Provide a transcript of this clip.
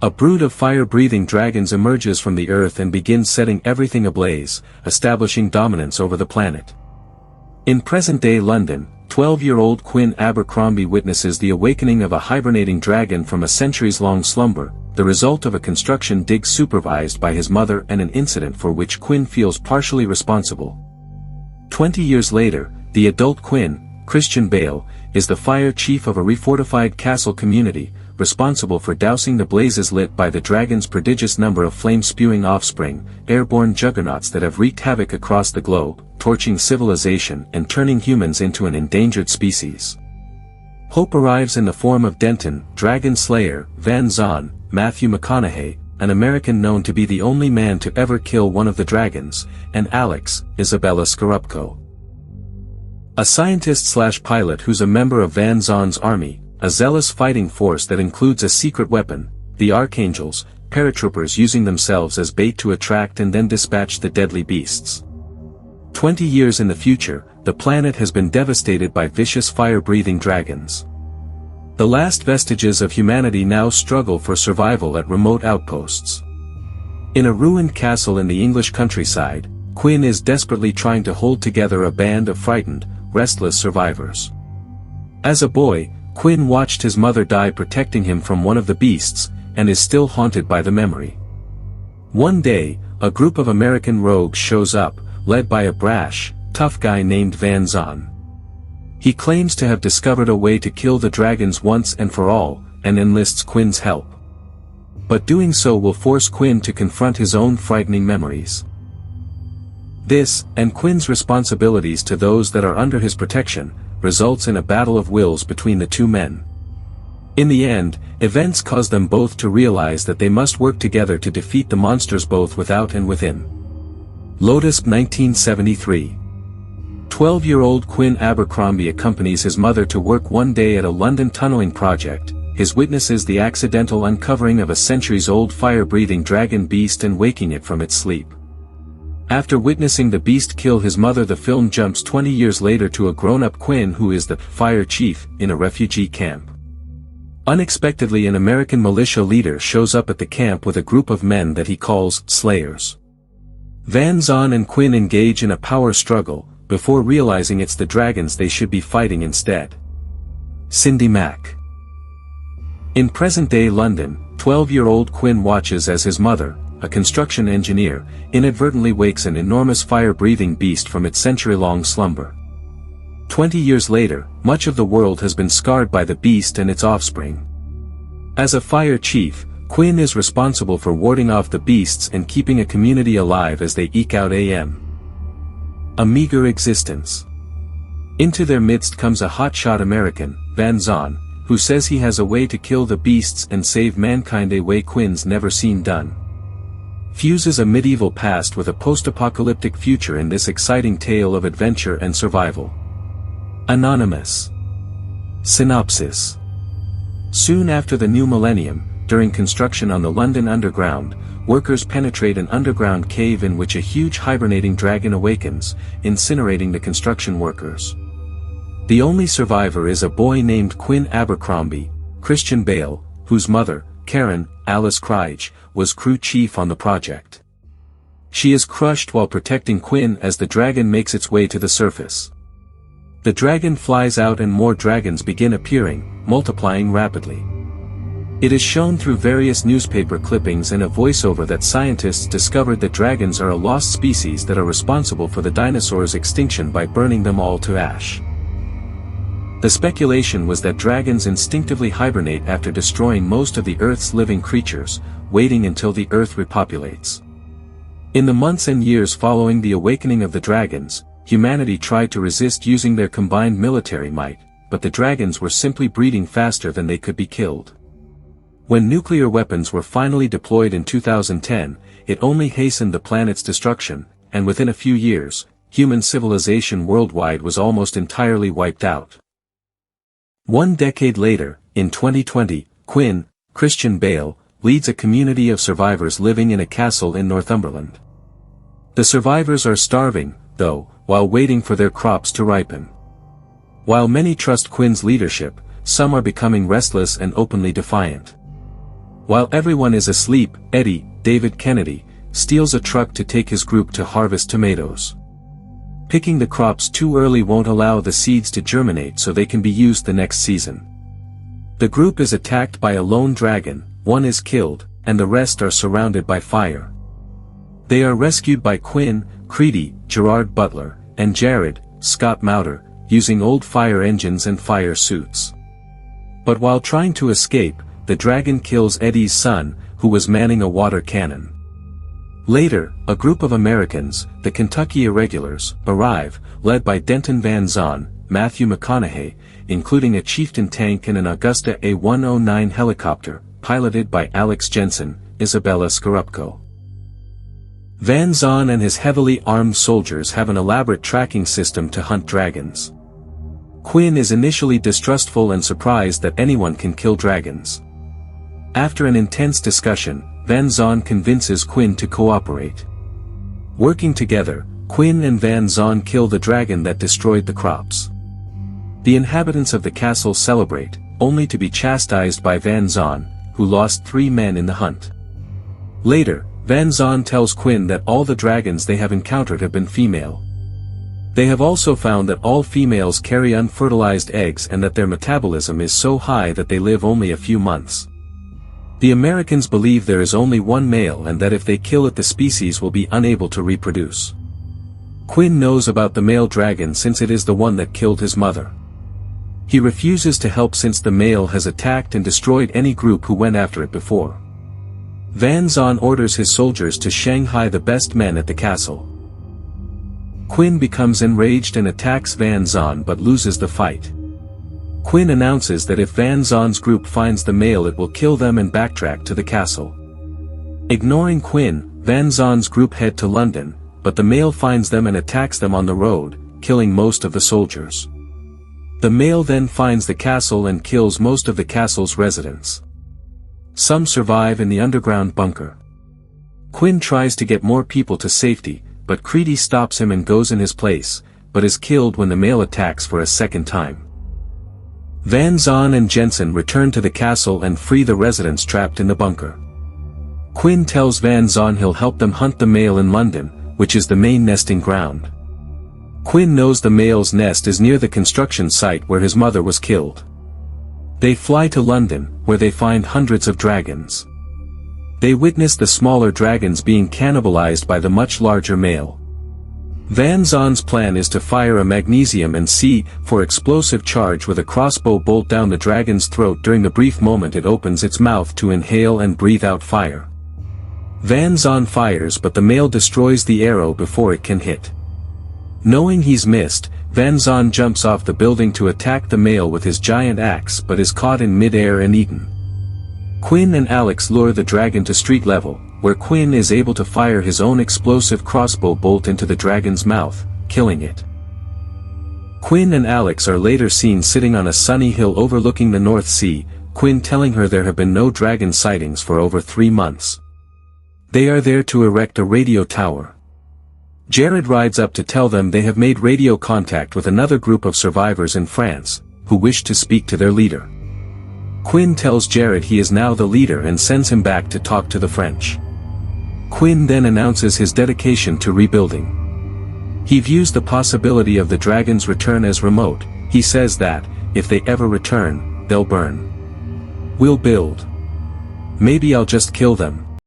A brood of fire-breathing dragons emerges from the earth and begins setting everything ablaze, establishing dominance over the planet. In present-day London, 12-year-old Quinn Abercrombie witnesses the awakening of a hibernating dragon from a centuries-long slumber, the result of a construction dig supervised by his mother and an incident for which Quinn feels partially responsible. 20 years later, the adult Quinn, Christian Bale, is the fire chief of a refortified castle community, responsible for dousing the blazes lit by the dragon's prodigious number of flame-spewing offspring, airborne juggernauts that have wreaked havoc across the globe, torching civilization and turning humans into an endangered species. Hope arrives in the form of Denton, Dragon Slayer, Van Zon, Matthew McConaughey, an American known to be the only man to ever kill one of the dragons, and Alex, Isabella Scorupco, a scientist/pilot who's a member of Van Zon's army, a zealous fighting force that includes a secret weapon, the Archangels, paratroopers using themselves as bait to attract and then dispatch the deadly beasts. 20 years in the future, the planet has been devastated by vicious fire-breathing dragons. The last vestiges of humanity now struggle for survival at remote outposts. In a ruined castle in the English countryside, Quinn is desperately trying to hold together a band of frightened, restless survivors. As a boy, Quinn watched his mother die protecting him from one of the beasts, and is still haunted by the memory. One day, a group of American rogues shows up, led by a brash, tough guy named Van Zon. He claims to have discovered a way to kill the dragons once and for all, and enlists Quinn's help. But doing so will force Quinn to confront his own frightening memories. This, and Quinn's responsibilities to those that are under his protection, results in a battle of wills between the two men. In the end, events cause them both to realize that they must work together to defeat the monsters both without and within. Lotus 1973. 12-year-old Quinn Abercrombie accompanies his mother to work one day at a London tunneling project. His witnesses the accidental uncovering of a centuries-old fire-breathing dragon beast and waking it from its sleep. After witnessing the beast kill his mother, the film jumps 20 years later to a grown-up Quinn who is the fire chief in a refugee camp. Unexpectedly, an American militia leader shows up at the camp with a group of men that he calls Slayers. Van Zon and Quinn engage in a power struggle, before realizing it's the dragons they should be fighting instead. Cindy Mack. In present-day London, 12-year-old Quinn watches as his mother, a construction engineer, inadvertently wakes an enormous fire-breathing beast from its century-long slumber. 20 years later, much of the world has been scarred by the beast and its offspring. As a fire chief, Quinn is responsible for warding off the beasts and keeping a community alive as they eke out a meager existence. Into their midst comes a hotshot American, Van Zon, who says he has a way to kill the beasts and save mankind, a way Quinn's never seen done. Fuses a medieval past with a post-apocalyptic future in this exciting tale of adventure and survival. Anonymous. Synopsis. Soon after the new millennium, during construction on the London Underground, workers penetrate an underground cave in which a huge hibernating dragon awakens, incinerating the construction workers. The only survivor is a boy named Quinn Abercrombie, Christian Bale, whose mother, Karen, Alice Craig, was crew chief on the project. She is crushed while protecting Quinn as the dragon makes its way to the surface. The dragon flies out and more dragons begin appearing, multiplying rapidly. It is shown through various newspaper clippings and a voiceover that scientists discovered that dragons are a lost species that are responsible for the dinosaurs' extinction by burning them all to ash. The speculation was that dragons instinctively hibernate after destroying most of the Earth's living creatures, waiting until the Earth repopulates. In the months and years following the awakening of the dragons, humanity tried to resist using their combined military might, but the dragons were simply breeding faster than they could be killed. When nuclear weapons were finally deployed in 2010, it only hastened the planet's destruction, and within a few years, human civilization worldwide was almost entirely wiped out. One decade later, in 2020, Quinn, Christian Bale, leads a community of survivors living in a castle in Northumberland. The survivors are starving, though, while waiting for their crops to ripen. While many trust Quinn's leadership, some are becoming restless and openly defiant. While everyone is asleep, Eddie, David Kennedy, steals a truck to take his group to harvest tomatoes. Picking the crops too early won't allow the seeds to germinate so they can be used the next season. The group is attacked by a lone dragon, one is killed, and the rest are surrounded by fire. They are rescued by Quinn, Creedy, Gerard Butler, and Jared, Scott Mauter, using old fire engines and fire suits. But while trying to escape, the dragon kills Eddie's son, who was manning a water cannon. Later, a group of Americans, the Kentucky Irregulars, arrive, led by Denton Van Zon, Matthew McConaughey, including a Chieftain tank and an Augusta A-109 helicopter, piloted by Alex Jensen, Isabella Scorupco. Van Zon and his heavily armed soldiers have an elaborate tracking system to hunt dragons. Quinn is initially distrustful and surprised that anyone can kill dragons. After an intense discussion, Van Zon convinces Quinn to cooperate. Working together, Quinn and Van Zon kill the dragon that destroyed the crops. The inhabitants of the castle celebrate, only to be chastised by Van Zon, who lost 3 men in the hunt. Later, Van Zon tells Quinn that all the dragons they have encountered have been female. They have also found that all females carry unfertilized eggs and that their metabolism is so high that they live only a few months. The Americans believe there is only one male and that if they kill it the species will be unable to reproduce. Quinn knows about the male dragon since it is the one that killed his mother. He refuses to help since the male has attacked and destroyed any group who went after it before. Van Zon orders his soldiers to shanghai the best men at the castle. Quinn becomes enraged and attacks Van Zon but loses the fight. Quinn announces that if Van Zon's group finds the male it will kill them and backtrack to the castle. Ignoring Quinn, Van Zon's group head to London, but the male finds them and attacks them on the road, killing most of the soldiers. The male then finds the castle and kills most of the castle's residents. Some survive in the underground bunker. Quinn tries to get more people to safety, but Creedy stops him and goes in his place, but is killed when the male attacks for a second time. Van Zon and Jensen return to the castle and free the residents trapped in the bunker. Quinn tells Van Zon he'll help them hunt the male in London, which is the main nesting ground. Quinn knows the male's nest is near the construction site where his mother was killed. They fly to London, where they find hundreds of dragons. They witness the smaller dragons being cannibalized by the much larger male. Van Zon's plan is to fire a magnesium and C4 explosive charge with a crossbow bolt down the dragon's throat during the brief moment it opens its mouth to inhale and breathe out fire. Van Zon fires but the male destroys the arrow before it can hit. Knowing he's missed, Van Zon jumps off the building to attack the male with his giant axe but is caught in mid-air and eaten. Quinn and Alex lure the dragon to street level, where Quinn is able to fire his own explosive crossbow bolt into the dragon's mouth, killing it. Quinn and Alex are later seen sitting on a sunny hill overlooking the North Sea, Quinn telling her there have been no dragon sightings for over 3 months. They are there to erect a radio tower. Jared rides up to tell them they have made radio contact with another group of survivors in France, who wish to speak to their leader. Quinn tells Jared he is now the leader and sends him back to talk to the French. Quinn then announces his dedication to rebuilding. He views the possibility of the dragon's return as remote. He says that, if they ever return, they'll burn. We'll build. Maybe I'll just kill them.